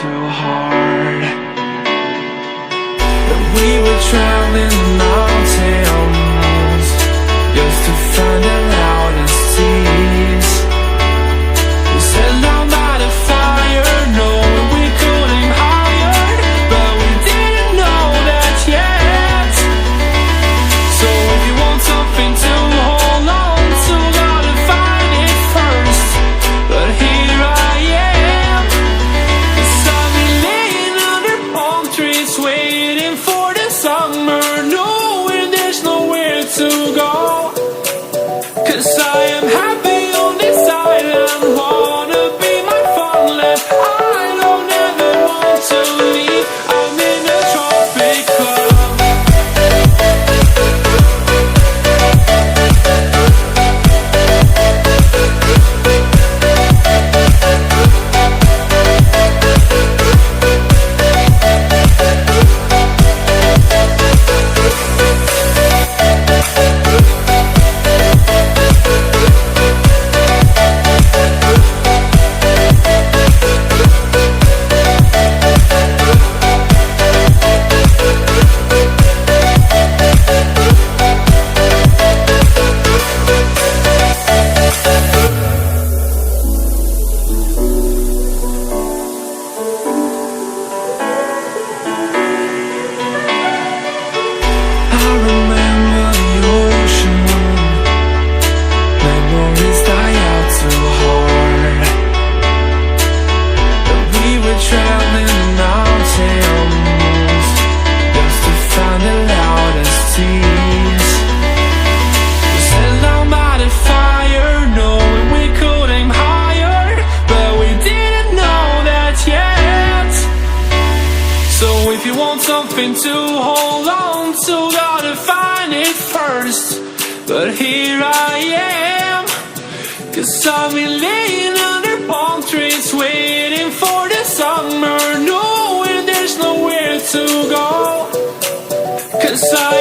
too hard. And we were traveling the mountains just to find the loudest seas. We set down by the fire, knowing we could aim higher, but we didn't know that yet. So if you want something to hold on to, gotta find it first. But here I am, 'cause I've been laying under palm trees, waiting for the summer, knowing there's nowhere to go. 'Cause I am happy on this island, wanna be my farmland. I don't ever want to leave, I'm in a tropic club. I remember the ocean, memories die out too hard. And we were traveling the mountains just to find the loudest seas. We sat down by the fire, knowing we could aim higher, but we didn't know that yet. So if you want something to hold on to, gotta find it first. But here I am, 'cause I've been laying under palm trees, waiting for the summer, knowing there's nowhere to go. 'Cause I